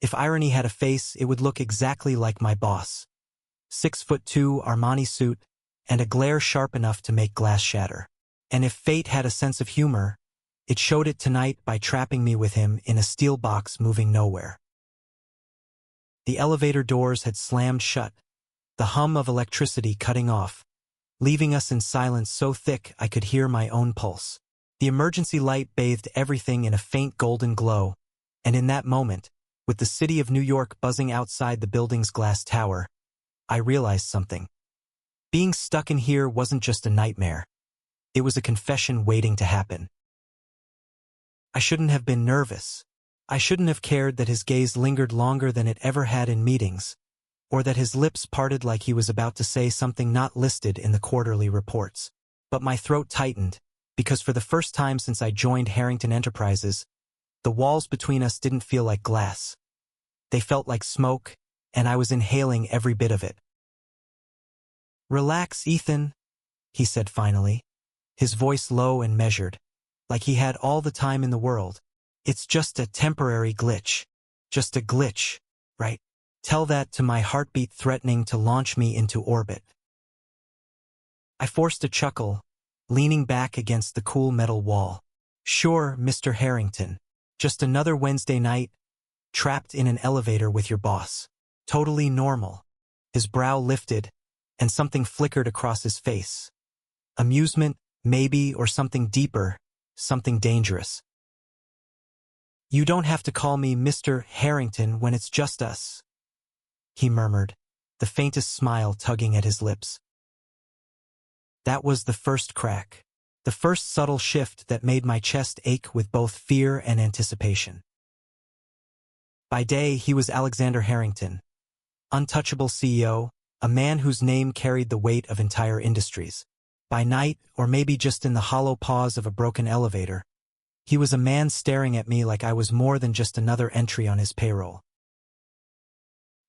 If irony had a face, it would look exactly like my boss. 6'2" Armani suit, and a glare sharp enough to make glass shatter. And if fate had a sense of humor, it showed it tonight by trapping me with him in a steel box moving nowhere. The elevator doors had slammed shut, the hum of electricity cutting off, leaving us in silence so thick I could hear my own pulse. The emergency light bathed everything in a faint golden glow, and in that moment, with the city of New York buzzing outside the building's glass tower, I realized something. Being stuck in here wasn't just a nightmare. It was a confession waiting to happen. I shouldn't have been nervous. I shouldn't have cared that his gaze lingered longer than it ever had in meetings, or that his lips parted like he was about to say something not listed in the quarterly reports. But my throat tightened, because for the first time since I joined Harrington Enterprises, the walls between us didn't feel like glass. They felt like smoke, and I was inhaling every bit of it. "Relax, Ethan," he said finally, his voice low and measured, like he had all the time in the world. "It's just a temporary glitch. Just a glitch, right? Tell that to my heartbeat threatening to launch me into orbit." I forced a chuckle, leaning back against the cool metal wall. "Sure, Mr. Harrington. Just another Wednesday night, trapped in an elevator with your boss. Totally normal." His brow lifted, and something flickered across his face. Amusement, maybe, or something deeper, something dangerous. "You don't have to call me Mr. Harrington when it's just us," he murmured, the faintest smile tugging at his lips. That was the first crack, the first subtle shift that made my chest ache with both fear and anticipation. By day, he was Alexander Harrington, untouchable CEO, a man whose name carried the weight of entire industries. By night, or maybe just in the hollow pause of a broken elevator, he was a man staring at me like I was more than just another entry on his payroll.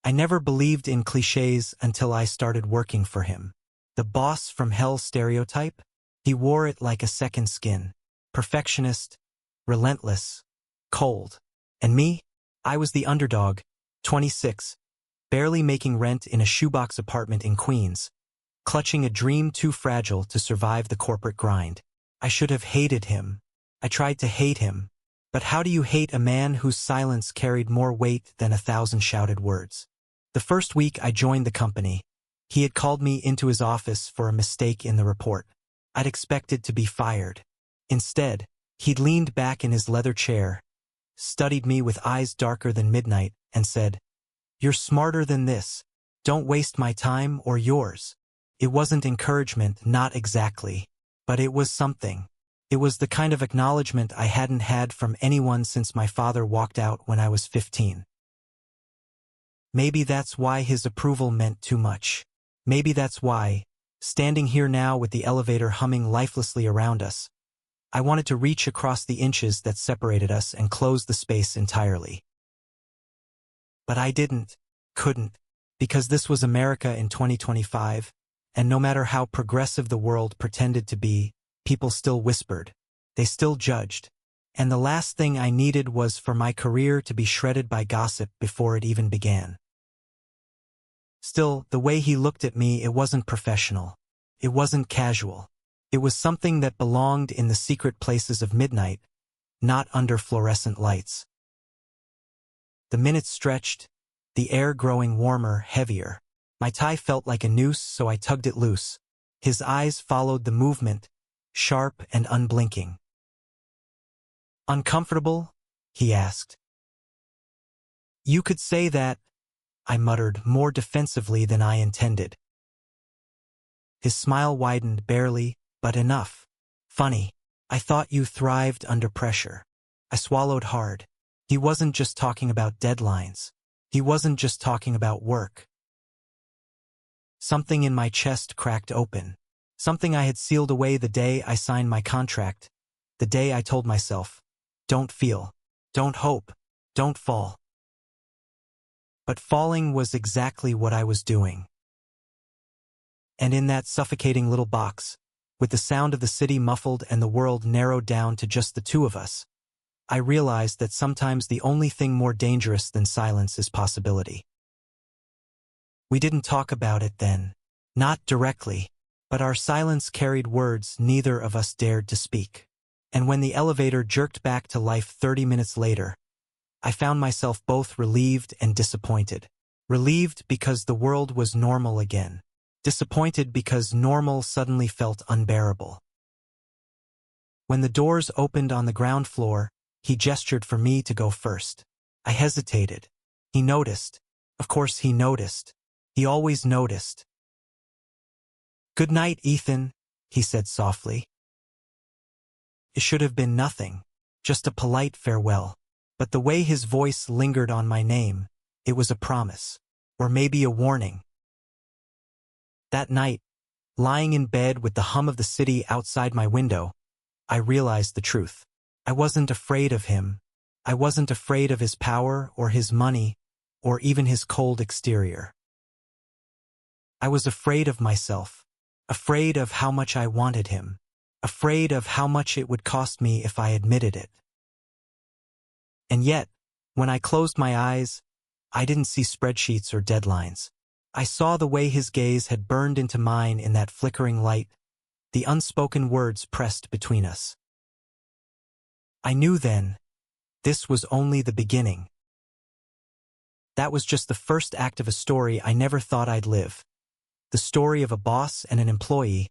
I never believed in cliches until I started working for him. The boss from hell stereotype? He wore it like a second skin. Perfectionist, relentless, cold. And me? I was the underdog, 26, barely making rent in a shoebox apartment in Queens, clutching a dream too fragile to survive the corporate grind. I should have hated him. I tried to hate him. But how do you hate a man whose silence carried more weight than 1,000 shouted words? The first week I joined the company, he had called me into his office for a mistake in the report. I'd expected to be fired. Instead, he'd leaned back in his leather chair, studied me with eyes darker than midnight, and said, "You're smarter than this. Don't waste my time or yours." It wasn't encouragement, not exactly, but it was something. It was the kind of acknowledgement I hadn't had from anyone since my father walked out when I was 15. Maybe that's why his approval meant too much. Maybe that's why, standing here now with the elevator humming lifelessly around us, I wanted to reach across the inches that separated us and close the space entirely. But I couldn't, because this was America in 2025, and no matter how progressive the world pretended to be, people still whispered, they still judged, and the last thing I needed was for my career to be shredded by gossip before it even began. Still, the way he looked at me, it wasn't professional. It wasn't casual. It was something that belonged in the secret places of midnight, not under fluorescent lights. The minutes stretched, the air growing warmer, heavier. My tie felt like a noose, so I tugged it loose. His eyes followed the movement, sharp and unblinking. "Uncomfortable?" he asked. "You could say that," I muttered, more defensively than I intended. His smile widened barely, but enough. "Funny. I thought you thrived under pressure." I swallowed hard. He wasn't just talking about deadlines. He wasn't just talking about work. Something in my chest cracked open. Something I had sealed away the day I signed my contract. The day I told myself, don't feel, don't hope, don't fall. But falling was exactly what I was doing. And in that suffocating little box, with the sound of the city muffled and the world narrowed down to just the two of us, I realized that sometimes the only thing more dangerous than silence is possibility. We didn't talk about it then. Not directly. But our silence carried words neither of us dared to speak. And when the elevator jerked back to life 30 minutes later, I found myself both relieved and disappointed. Relieved because the world was normal again. Disappointed because normal suddenly felt unbearable. When the doors opened on the ground floor, he gestured for me to go first. I hesitated. He noticed. Of course he noticed. He always noticed. "Good night, Ethan," he said softly. It should have been nothing, just a polite farewell. But the way his voice lingered on my name, it was a promise. Or maybe a warning. That night, lying in bed with the hum of the city outside my window, I realized the truth. I wasn't afraid of him. I wasn't afraid of his power or his money or even his cold exterior. I was afraid of myself, afraid of how much I wanted him, afraid of how much it would cost me if I admitted it. And yet, when I closed my eyes, I didn't see spreadsheets or deadlines. I saw the way his gaze had burned into mine in that flickering light, the unspoken words pressed between us. I knew then, this was only the beginning. That was just the first act of a story I never thought I'd live. The story of a boss and an employee,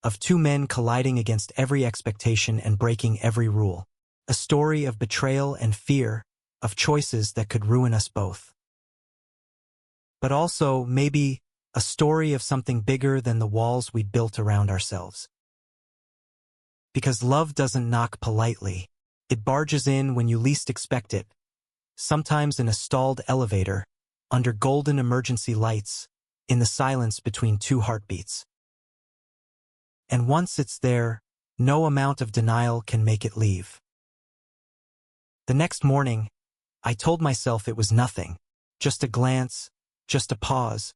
of two men colliding against every expectation and breaking every rule. A story of betrayal and fear, of choices that could ruin us both. But also, maybe, a story of something bigger than the walls we'd built around ourselves. Because love doesn't knock politely. It barges in when you least expect it, sometimes in a stalled elevator, under golden emergency lights, in the silence between two heartbeats. And once it's there, no amount of denial can make it leave. The next morning, I told myself it was nothing, just a glance, just a pause,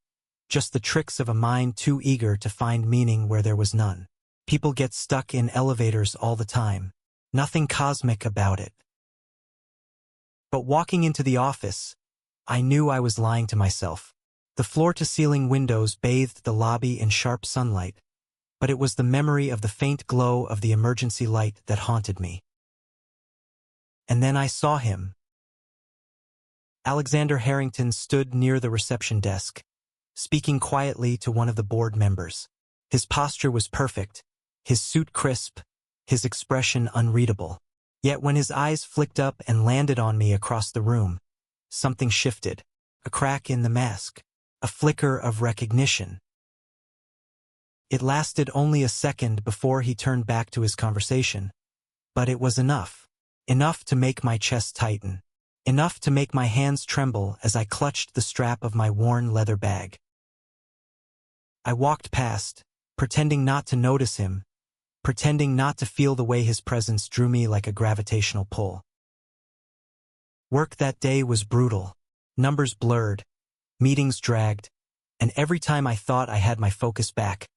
just the tricks of a mind too eager to find meaning where there was none. People get stuck in elevators all the time. Nothing cosmic about it. But walking into the office, I knew I was lying to myself. The floor-to-ceiling windows bathed the lobby in sharp sunlight, but it was the memory of the faint glow of the emergency light that haunted me. And then I saw him. Alexander Harrington stood near the reception desk, speaking quietly to one of the board members. His posture was perfect, his suit crisp, his expression unreadable. Yet when his eyes flicked up and landed on me across the room, something shifted. A crack in the mask, a flicker of recognition. It lasted only a second before he turned back to his conversation, but it was enough. Enough to make my chest tighten. Enough to make my hands tremble as I clutched the strap of my worn leather bag. I walked past, pretending not to notice him, pretending not to feel the way his presence drew me like a gravitational pull. Work that day was brutal. Numbers blurred, meetings dragged, and every time I thought I had my focus back,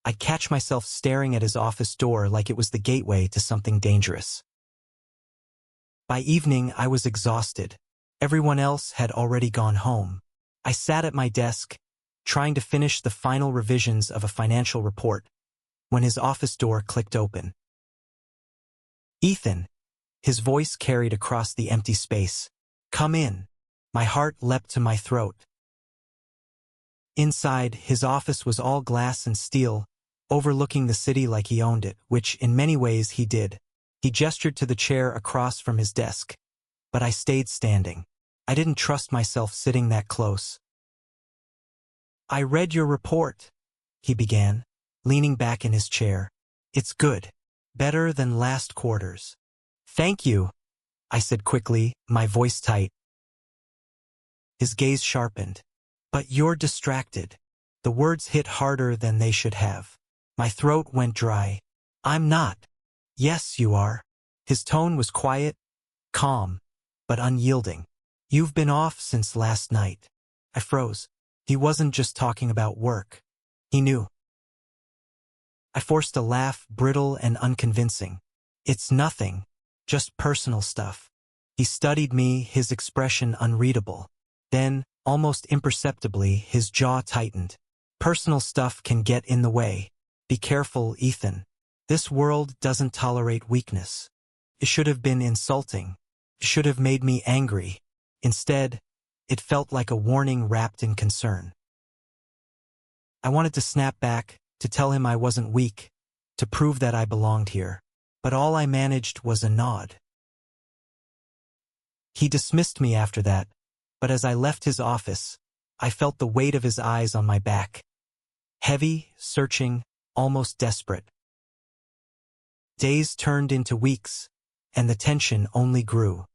I'd catch myself staring at his office door like it was the gateway to something dangerous. By evening, I was exhausted. Everyone else had already gone home. I sat at my desk, trying to finish the final revisions of a financial report, when his office door clicked open. "Ethan," his voice carried across the empty space. "Come in." My heart leapt to my throat. Inside, his office was all glass and steel, overlooking the city like he owned it, which in many ways he did. He gestured to the chair across from his desk, but I stayed standing. I didn't trust myself sitting that close. "I read your report," he began, leaning back in his chair. "It's good. Better than last quarter's." "Thank you," I said quickly, my voice tight. His gaze sharpened. "But you're distracted." The words hit harder than they should have. My throat went dry. "I'm not." "Yes, you are." His tone was quiet, calm, but unyielding. "You've been off since last night." I froze. He wasn't just talking about work. He knew. I forced a laugh, brittle and unconvincing. "It's nothing. just personal stuff. He studied me, his expression unreadable. Then, almost imperceptibly, his jaw tightened. Personal stuff can get in the way. Be careful, Ethan. This world doesn't tolerate weakness. It should have been insulting. It should have made me angry. Instead, it felt like a warning wrapped in concern. I wanted to snap back, to tell him I wasn't weak, to prove that I belonged here. But all I managed was a nod. He dismissed me after that, but as I left his office, I felt the weight of his eyes on my back. Heavy, searching, almost desperate. Days turned into weeks, and the tension only grew.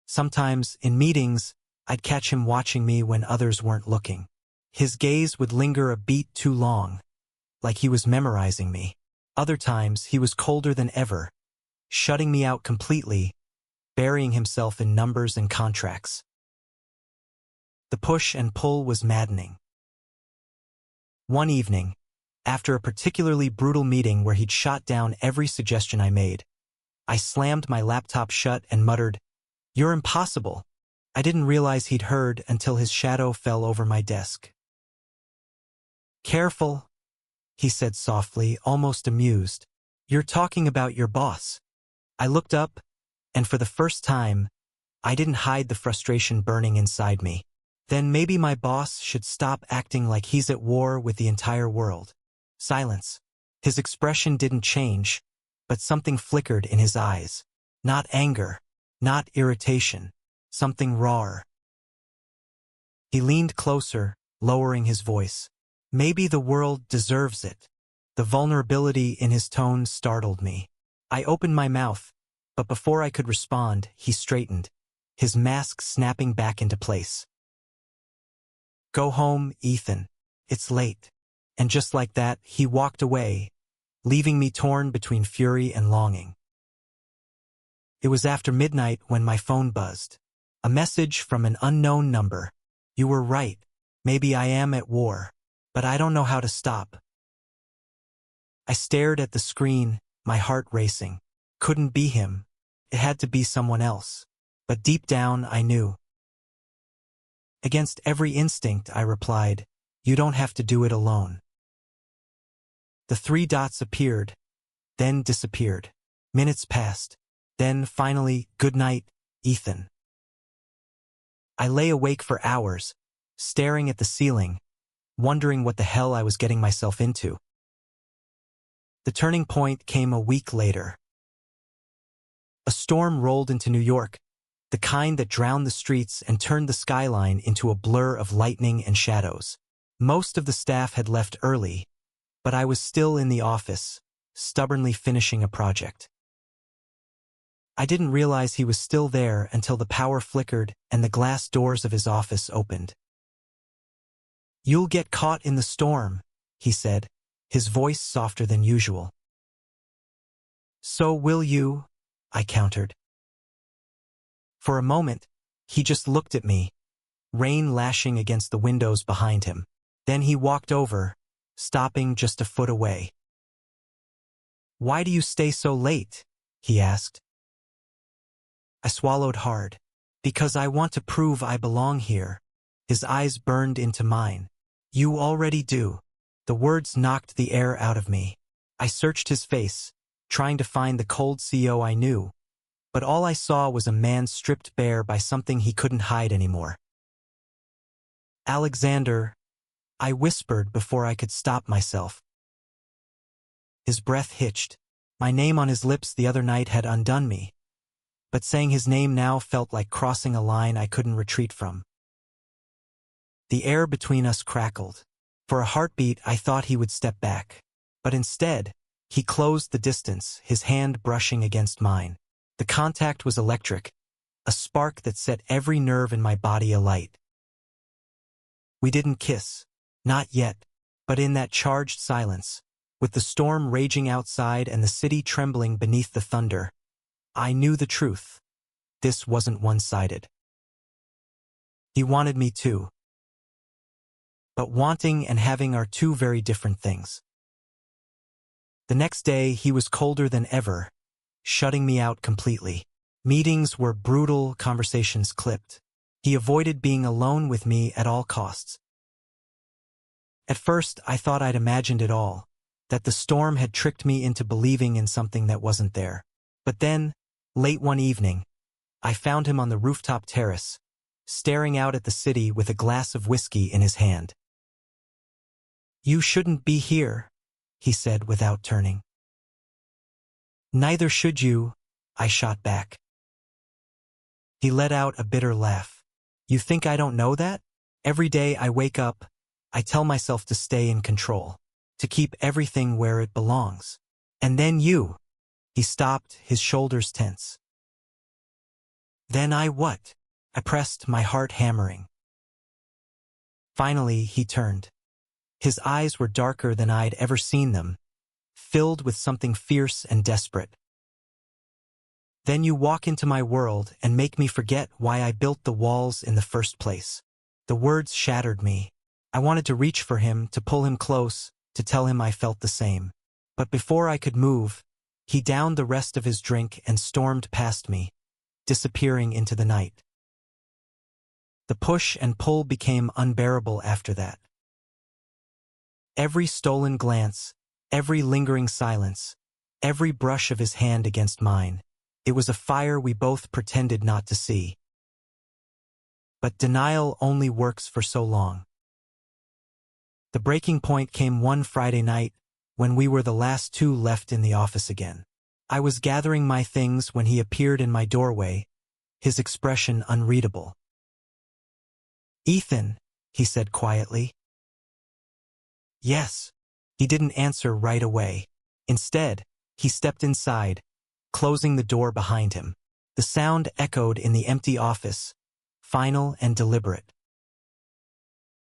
Sometimes, in meetings, I'd catch him watching me when others weren't looking. His gaze would linger a beat too long, like he was memorizing me. Other times, he was colder than ever, shutting me out completely, burying himself in numbers and contracts. The push and pull was maddening. One evening, after a particularly brutal meeting where he'd shot down every suggestion I made, I slammed my laptop shut and muttered, "You're impossible." I didn't realize he'd heard until his shadow fell over my desk. "Careful," he said softly, almost amused. "You're talking about your boss." I looked up, and for the first time, I didn't hide the frustration burning inside me. Then maybe my boss should stop acting like he's at war with the entire world. Silence. His expression didn't change, but something flickered in his eyes. Not anger, not irritation, something rawer. He leaned closer, lowering his voice. "Maybe the world deserves it." The vulnerability in his tone startled me. I opened my mouth, but before I could respond, he straightened, his mask snapping back into place. "Go home, Ethan. It's late." And just like that, he walked away, leaving me torn between fury and longing. It was after midnight when my phone buzzed. A message from an unknown number. "You were right. Maybe I am at war, but I don't know how to stop." I stared at the screen, my heart racing. Couldn't be him. It had to be someone else. But deep down, I knew. Against every instinct, I replied, "You don't have to do it alone." The 3 dots appeared, then disappeared. Minutes passed. Then, finally, "Good night, Ethan." I lay awake for hours, staring at the ceiling, wondering what the hell I was getting myself into. The turning point came a week later. A storm rolled into New York, the kind that drowned the streets and turned the skyline into a blur of lightning and shadows. Most of the staff had left early, but I was still in the office, stubbornly finishing a project. I didn't realize he was still there until the power flickered and the glass doors of his office opened. "You'll get caught in the storm," he said, his voice softer than usual. "So will you," I countered. For a moment, he just looked at me, rain lashing against the windows behind him. Then he walked over, stopping just a foot away. "Why do you stay so late?" he asked. I swallowed hard. "Because I want to prove I belong here." His eyes burned into mine. "You already do." The words knocked the air out of me. I searched his face, trying to find the cold CO I knew, but all I saw was a man stripped bare by something he couldn't hide anymore. "Alexander," I whispered before I could stop myself. His breath hitched. My name on his lips the other night had undone me, but saying his name now felt like crossing a line I couldn't retreat from. The air between us crackled. For a heartbeat, I thought he would step back, but instead, he closed the distance, his hand brushing against mine. The contact was electric, a spark that set every nerve in my body alight. We didn't kiss. Not yet, but in that charged silence, with the storm raging outside and the city trembling beneath the thunder, I knew the truth. This wasn't one-sided. He wanted me too. But wanting and having are 2 very different things. The next day, he was colder than ever, shutting me out completely. Meetings were brutal, conversations clipped. He avoided being alone with me at all costs. At first, I thought I'd imagined it all, that the storm had tricked me into believing in something that wasn't there. But then, late one evening, I found him on the rooftop terrace, staring out at the city with a glass of whiskey in his hand. "You shouldn't be here," he said without turning. "Neither should you," I shot back. He let out a bitter laugh. "You think I don't know that? Every day I wake up, I tell myself to stay in control, to keep everything where it belongs. And then you." He stopped, his shoulders tense. "Then I what?" I pressed, my heart hammering. Finally, he turned. His eyes were darker than I'd ever seen them, filled with something fierce and desperate. "Then you walk into my world and make me forget why I built the walls in the first place." The words shattered me. I wanted to reach for him, to pull him close, to tell him I felt the same. But before I could move, he downed the rest of his drink and stormed past me, disappearing into the night. The push and pull became unbearable after that. Every stolen glance, every lingering silence, every brush of his hand against mine, it was a fire we both pretended not to see. But denial only works for so long. The breaking point came one Friday night, when we were the last two left in the office again. I was gathering my things when he appeared in my doorway, his expression unreadable. "Ethan," he said quietly. "Yes." He didn't answer right away. Instead, he stepped inside, closing the door behind him. The sound echoed in the empty office, final and deliberate.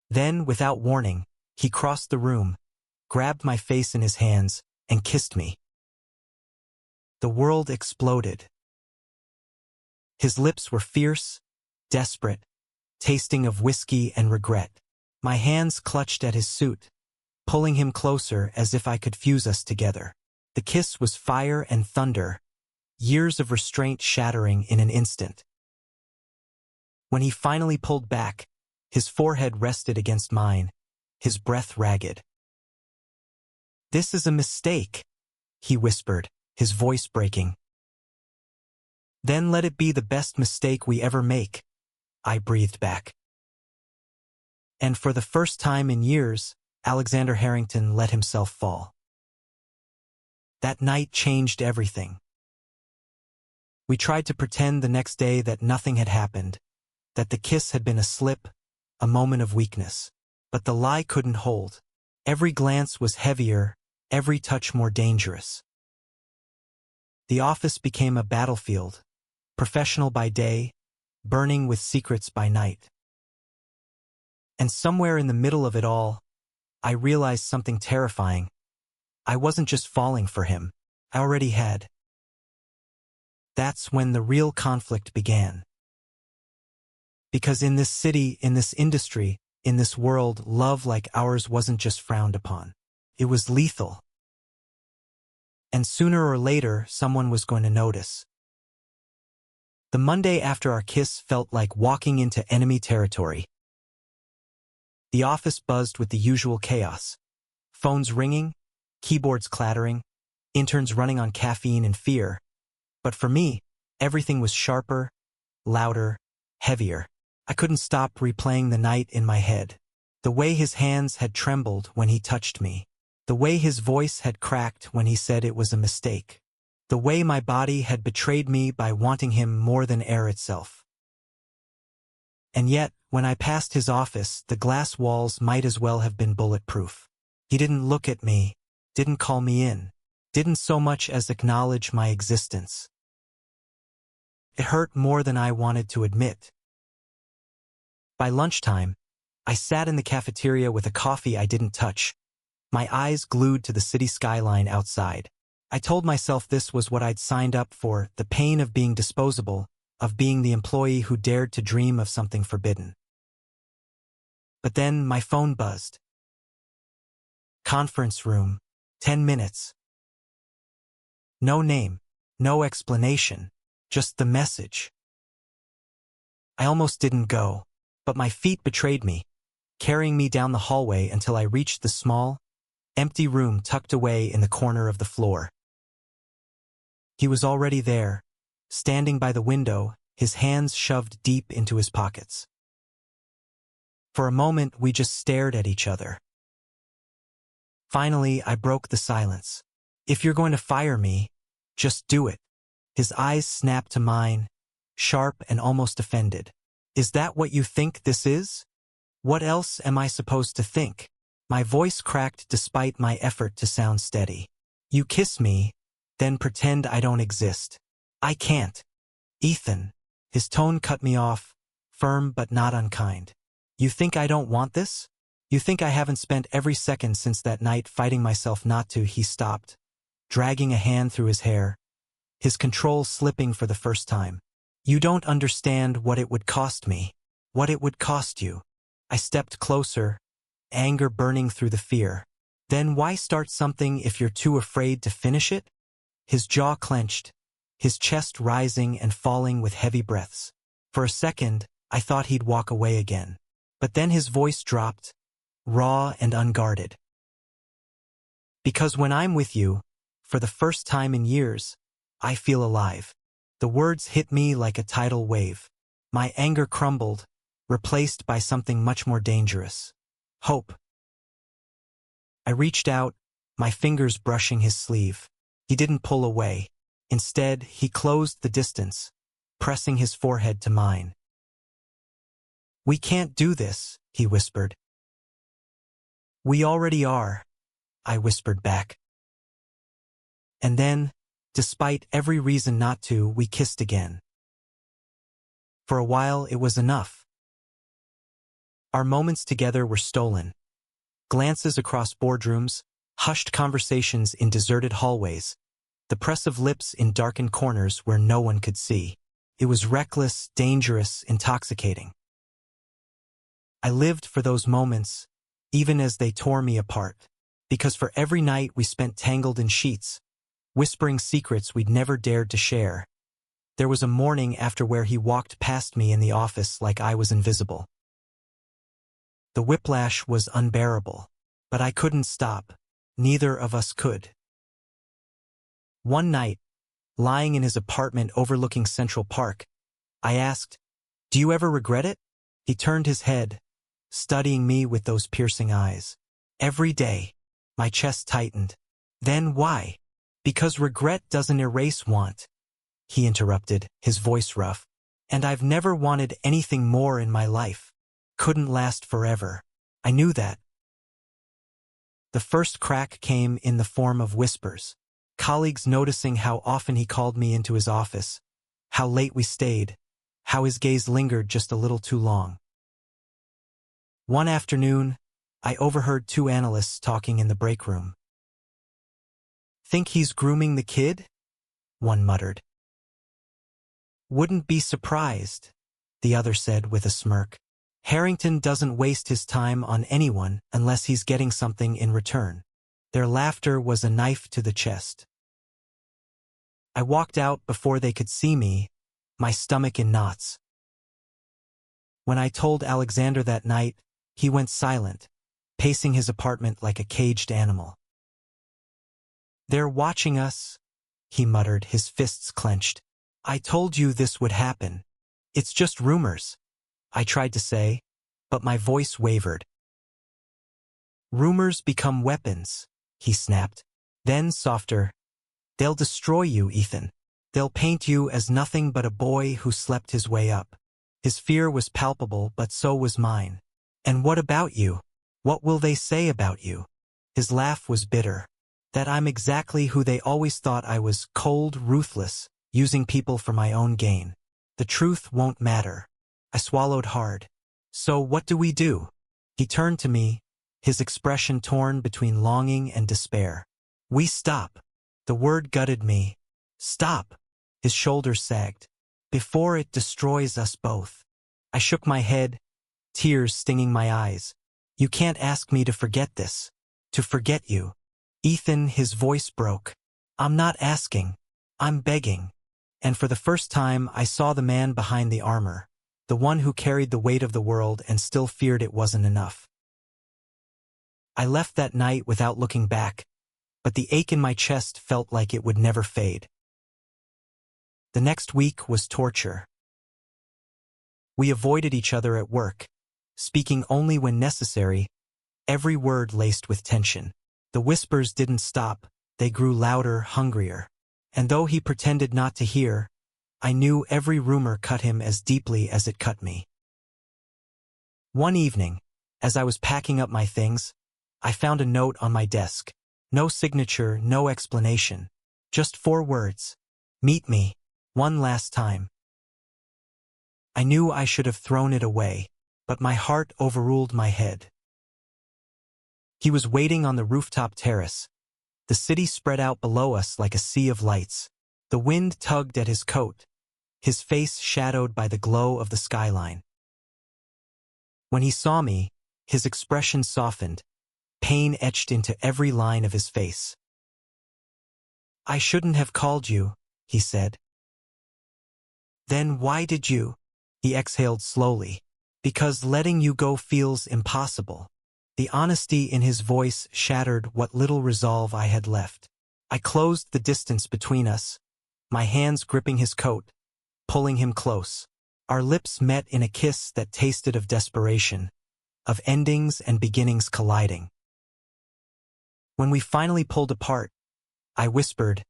Then, without warning, he crossed the room, grabbed my face in his hands, and kissed me. The world exploded. His lips were fierce, desperate, tasting of whiskey and regret. My hands clutched at his suit, pulling him closer as if I could fuse us together. The kiss was fire and thunder, years of restraint shattering in an instant. When he finally pulled back, his forehead rested against mine, his breath ragged. "This is a mistake," he whispered, his voice breaking. "Then let it be the best mistake we ever make," I breathed back. And for the first time in years, Alexander Harrington let himself fall. That night changed everything. We tried to pretend the next day that nothing had happened, that the kiss had been a slip, a moment of weakness. But the lie couldn't hold. Every glance was heavier, every touch more dangerous. The office became a battlefield, professional by day, burning with secrets by night. And somewhere in the middle of it all, I realized something terrifying. I wasn't just falling for him. I already had. That's when the real conflict began. Because in this city, in this industry, in this world, love like ours wasn't just frowned upon. It was lethal. And sooner or later, someone was going to notice. The Monday after our kiss felt like walking into enemy territory. The office buzzed with the usual chaos. Phones ringing, keyboards clattering, interns running on caffeine and fear. But for me, everything was sharper, louder, heavier. I couldn't stop replaying the night in my head. The way his hands had trembled when he touched me. The way his voice had cracked when he said it was a mistake. The way my body had betrayed me by wanting him more than air itself. And yet, when I passed his office, the glass walls might as well have been bulletproof. He didn't look at me, didn't call me in, didn't so much as acknowledge my existence. It hurt more than I wanted to admit. By lunchtime, I sat in the cafeteria with a coffee I didn't touch, my eyes glued to the city skyline outside. I told myself this was what I'd signed up for, the pain of being disposable, of being the employee who dared to dream of something forbidden. But then my phone buzzed. Conference room, 10 minutes. No name, No explanation. Just the message. I almost didn't go, but my feet betrayed me, carrying me down the hallway until I reached the small, empty room tucked away in the corner of the floor. He was already there, standing by the window, his hands shoved deep into his pockets. For a moment, we just stared at each other. Finally, I broke the silence. If you're going to fire me, just do it. His eyes snapped to mine, sharp and almost offended. Is that what you think this is? What else am I supposed to think? My voice cracked despite my effort to sound steady. You kiss me, then pretend I don't exist. I can't. Ethan. His tone cut me off, firm but not unkind. You think I don't want this? You think I haven't spent every second since that night fighting myself not to? He stopped, dragging a hand through his hair, his control slipping for the first time. You don't understand what it would cost me, what it would cost you. I stepped closer, anger burning through the fear. Then why start something if you're too afraid to finish it? His jaw clenched, his chest rising and falling with heavy breaths. For a second, I thought he'd walk away again. But then his voice dropped, raw and unguarded. Because when I'm with you, for the first time in years, I feel alive. The words hit me like a tidal wave. My anger crumbled, replaced by something much more dangerous. Hope. I reached out, my fingers brushing his sleeve. He didn't pull away. Instead, he closed the distance, pressing his forehead to mine. We can't do this, he whispered. We already are, I whispered back. And then, despite every reason not to, we kissed again. For a while, it was enough. Our moments together were stolen. Glances across boardrooms, hushed conversations in deserted hallways, the press of lips in darkened corners where no one could see. It was reckless, dangerous, intoxicating. I lived for those moments, even as they tore me apart, because for every night we spent tangled in sheets, whispering secrets we'd never dared to share, there was a morning after where he walked past me in the office like I was invisible. The whiplash was unbearable, but I couldn't stop. Neither of us could. One night, lying in his apartment overlooking Central Park, I asked, "Do you ever regret it?" He turned his head, studying me with those piercing eyes. Every day. My chest tightened. Then why? Because regret doesn't erase want, he interrupted, his voice rough. And I've never wanted anything more in my life. Couldn't last forever. I knew that. The first crack came in the form of whispers. Colleagues noticing how often he called me into his office, how late we stayed, how his gaze lingered just a little too long. One afternoon, I overheard two analysts talking in the break room. Think he's grooming the kid? One muttered. Wouldn't be surprised, the other said with a smirk. Harrington doesn't waste his time on anyone unless he's getting something in return. Their laughter was a knife to the chest. I walked out before they could see me, my stomach in knots. When I told Alexander that night, he went silent, pacing his apartment like a caged animal. They're watching us, he muttered, his fists clenched. I told you this would happen. It's just rumors, I tried to say, but my voice wavered. Rumors become weapons, he snapped. Then softer. They'll destroy you, Ethan. They'll paint you as nothing but a boy who slept his way up. His fear was palpable, but so was mine. And what about you? What will they say about you? His laugh was bitter. That I'm exactly who they always thought I was, cold, ruthless, using people for my own gain. The truth won't matter. I swallowed hard. So what do we do? He turned to me, his expression torn between longing and despair. We stop. The word gutted me. Stop. His shoulders sagged. Before it destroys us both. I shook my head, tears stinging my eyes. You can't ask me to forget this. To forget you. Ethan, his voice broke. I'm not asking. I'm begging. And for the first time I saw the man behind the armor, the one who carried the weight of the world and still feared it wasn't enough. I left that night without looking back, but the ache in my chest felt like it would never fade. The next week was torture. We avoided each other at work, speaking only when necessary, every word laced with tension. The whispers didn't stop, they grew louder, hungrier. And though he pretended not to hear, I knew every rumor cut him as deeply as it cut me. One evening, as I was packing up my things, I found a note on my desk. No signature, no explanation. Just 4 words. Meet me, one last time. I knew I should have thrown it away, but my heart overruled my head. He was waiting on the rooftop terrace. The city spread out below us like a sea of lights. The wind tugged at his coat, his face shadowed by the glow of the skyline. When he saw me, his expression softened, pain etched into every line of his face. "I shouldn't have called you," he said. "Then why did you?" He exhaled slowly. "Because letting you go feels impossible." The honesty in his voice shattered what little resolve I had left. I closed the distance between us, my hands gripping his coat, pulling him close. Our lips met in a kiss that tasted of desperation, of endings and beginnings colliding. When we finally pulled apart, I whispered,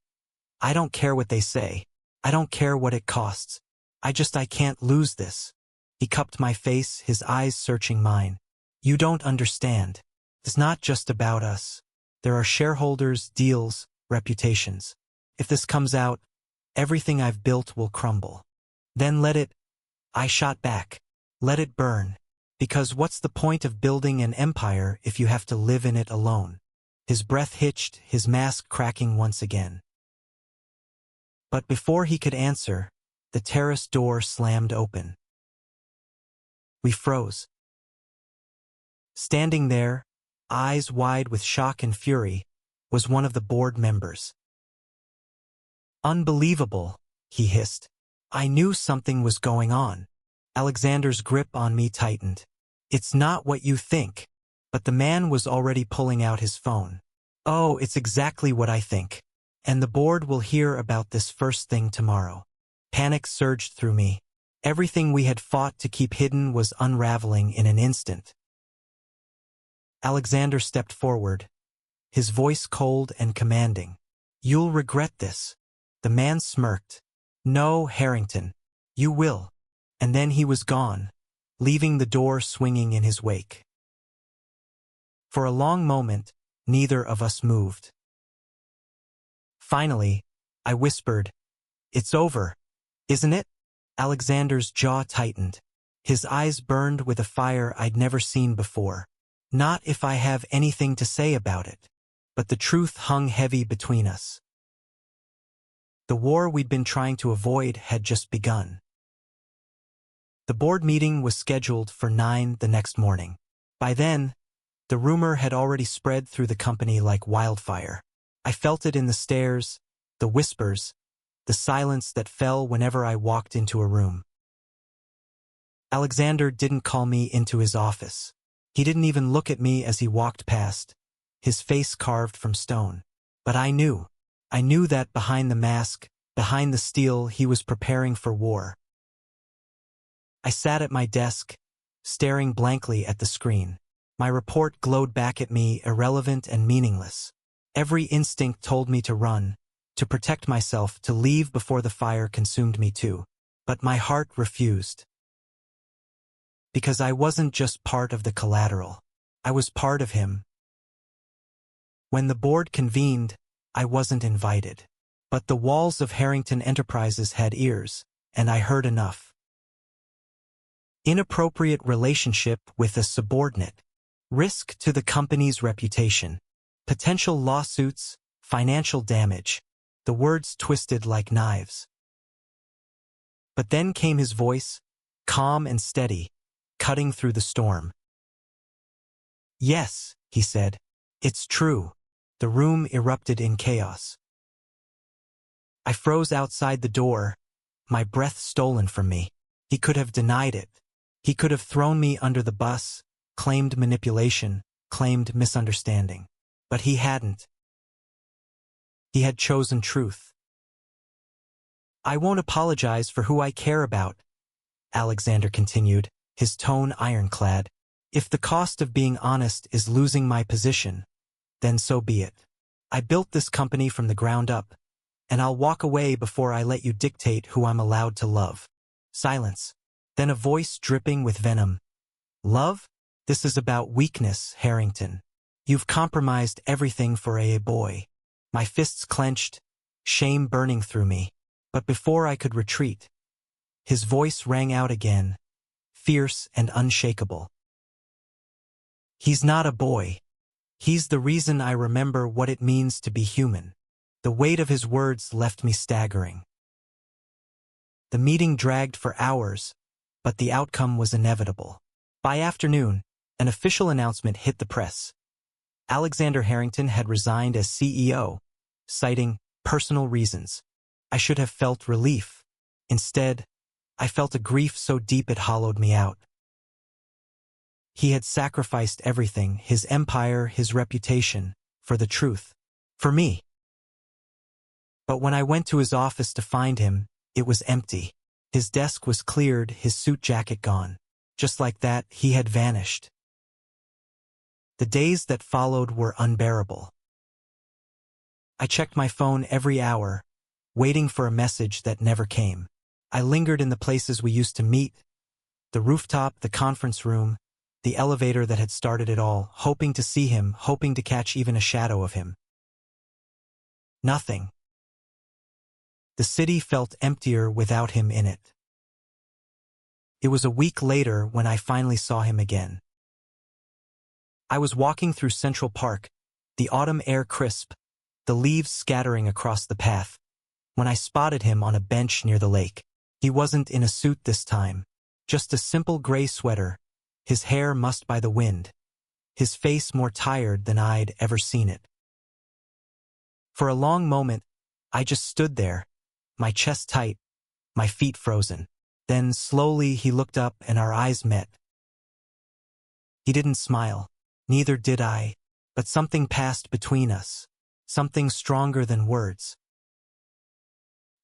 "I don't care what they say. I don't care what it costs. I can't lose this." He cupped my face, his eyes searching mine. "You don't understand. It's not just about us. There are shareholders, deals, reputations. If this comes out, everything I've built will crumble." "Then let it," I shot back. "Let it burn. Because what's the point of building an empire if you have to live in it alone?" His breath hitched, his mask cracking once again. But before he could answer, the terrace door slammed open. We froze. Standing there, eyes wide with shock and fury, was one of the board members. "Unbelievable," he hissed. I knew something was going on. Alexander's grip on me tightened. "It's not what you think." But the man was already pulling out his phone. "Oh, it's exactly what I think. And the board will hear about this first thing tomorrow." Panic surged through me. Everything we had fought to keep hidden was unraveling in an instant. Alexander stepped forward, his voice cold and commanding. "You'll regret this." The man smirked. "No, Harrington, you will." And then he was gone, leaving the door swinging in his wake. For a long moment, neither of us moved. Finally, I whispered, "It's over, isn't it?" Alexander's jaw tightened. His eyes burned with a fire I'd never seen before. "Not if I have anything to say about it." But the truth hung heavy between us. The war we'd been trying to avoid had just begun. The board meeting was scheduled for 9 the next morning. By then, the rumor had already spread through the company like wildfire. I felt it in the stares, the whispers, the silence that fell whenever I walked into a room. Alexander didn't call me into his office. He didn't even look at me as he walked past, his face carved from stone. But I knew that behind the mask, behind the steel, he was preparing for war. I sat at my desk, staring blankly at the screen. My report glowed back at me, irrelevant and meaningless. Every instinct told me to run, to protect myself, to leave before the fire consumed me too. But my heart refused. Because I wasn't just part of the collateral. I was part of him. When the board convened, I wasn't invited. But the walls of Harrington Enterprises had ears, and I heard enough. Inappropriate relationship with a subordinate. Risk to the company's reputation. Potential lawsuits, financial damage. The words twisted like knives. But then came his voice, calm and steady, cutting through the storm. "Yes," he said. "It's true." The room erupted in chaos. I froze outside the door, my breath stolen from me. He could have denied it. He could have thrown me under the bus, claimed manipulation, claimed misunderstanding. But he hadn't. He had chosen truth. I won't apologize for who I care about, Alexander continued, his tone ironclad. If the cost of being honest is losing my position, then so be it. I built this company from the ground up, and I'll walk away before I let you dictate who I'm allowed to love. Silence. Then a voice dripping with venom. Love? This is about weakness, Harrington. You've compromised everything for a boy. My fists clenched, shame burning through me. But before I could retreat, his voice rang out again, fierce and unshakable. He's not a boy. He's the reason I remember what it means to be human. The weight of his words left me staggering. The meeting dragged for hours, but the outcome was inevitable. By afternoon, an official announcement hit the press. Alexander Harrington had resigned as CEO, citing personal reasons. I should have felt relief. Instead, I felt a grief so deep it hollowed me out. He had sacrificed everything, his empire, his reputation, for the truth. For me. But when I went to his office to find him, it was empty. His desk was cleared, his suit jacket gone. Just like that, he had vanished. The days that followed were unbearable. I checked my phone every hour, waiting for a message that never came. I lingered in the places we used to meet, the rooftop, the conference room, the elevator that had started it all, hoping to see him, hoping to catch even a shadow of him. Nothing. The city felt emptier without him in it. It was a week later when I finally saw him again. I was walking through Central Park, the autumn air crisp, the leaves scattering across the path, when I spotted him on a bench near the lake. He wasn't in a suit this time, just a simple gray sweater, his hair mussed by the wind, his face more tired than I'd ever seen it. For a long moment, I just stood there, my chest tight, my feet frozen. Then slowly he looked up and our eyes met. He didn't smile, neither did I, but something passed between us, something stronger than words.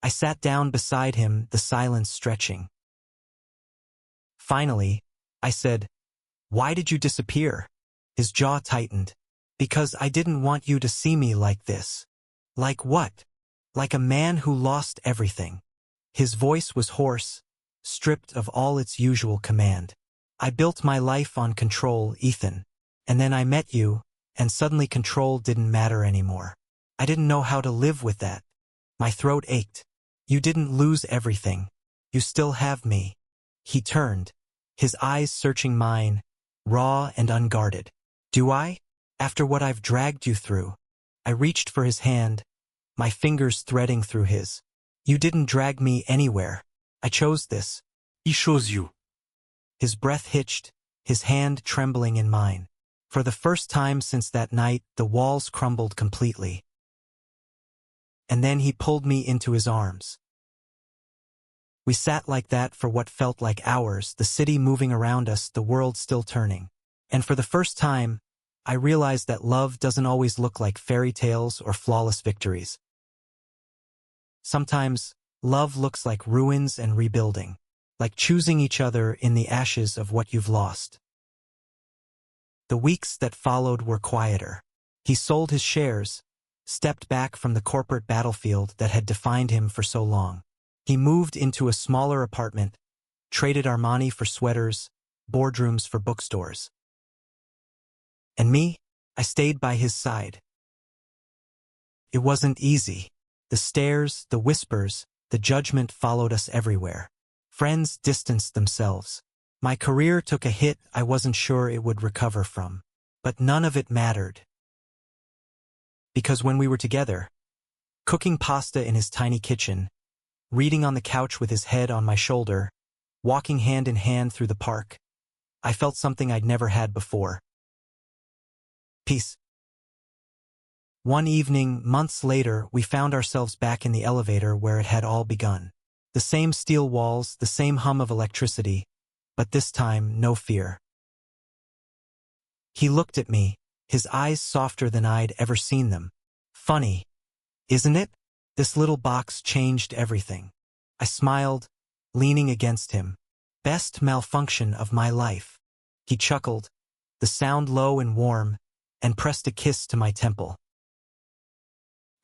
I sat down beside him, the silence stretching. Finally, I said, "Why did you disappear?" His jaw tightened. "Because I didn't want you to see me like this." "Like what?" "Like a man who lost everything." His voice was hoarse, stripped of all its usual command. "I built my life on control, Ethan. And then I met you, and suddenly control didn't matter anymore. I didn't know how to live with that. My throat ached. You didn't lose everything. You still have me." He turned, his eyes searching mine, raw and unguarded. "Do I? After what I've dragged you through?" I reached for his hand, my fingers threading through his. "You didn't drag me anywhere. I chose this." "He chose you." His breath hitched, his hand trembling in mine. For the first time since that night, the walls crumbled completely. And then he pulled me into his arms. We sat like that for what felt like hours, the city moving around us, the world still turning. And for the first time, I realized that love doesn't always look like fairy tales or flawless victories. Sometimes, love looks like ruins and rebuilding, like choosing each other in the ashes of what you've lost. The weeks that followed were quieter. He sold his shares, stepped back from the corporate battlefield that had defined him for so long. He moved into a smaller apartment, traded Armani for sweaters, boardrooms for bookstores. And me, I stayed by his side. It wasn't easy. The stares, the whispers, the judgment followed us everywhere. Friends distanced themselves. My career took a hit I wasn't sure it would recover from. But none of it mattered. Because when we were together, cooking pasta in his tiny kitchen, reading on the couch with his head on my shoulder, walking hand in hand through the park, I felt something I'd never had before. Peace. One evening, months later, we found ourselves back in the elevator where it had all begun. The same steel walls, the same hum of electricity, but this time, no fear. He looked at me, his eyes softer than I'd ever seen them. Funny, isn't it? This little box changed everything. I smiled, leaning against him. Best malfunction of my life. He chuckled, the sound low and warm, and pressed a kiss to my temple.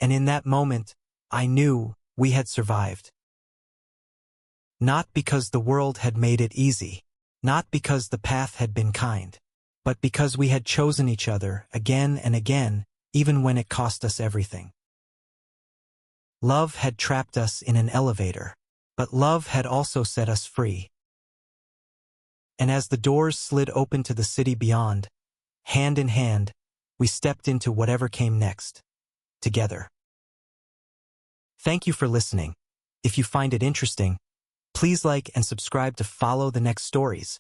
And in that moment, I knew we had survived. Not because the world had made it easy, not because the path had been kind, but because we had chosen each other again and again, even when it cost us everything. Love had trapped us in an elevator, but love had also set us free. And as the doors slid open to the city beyond, hand in hand, we stepped into whatever came next, together. Thank you for listening. If you find it interesting, please like and subscribe to follow the next stories.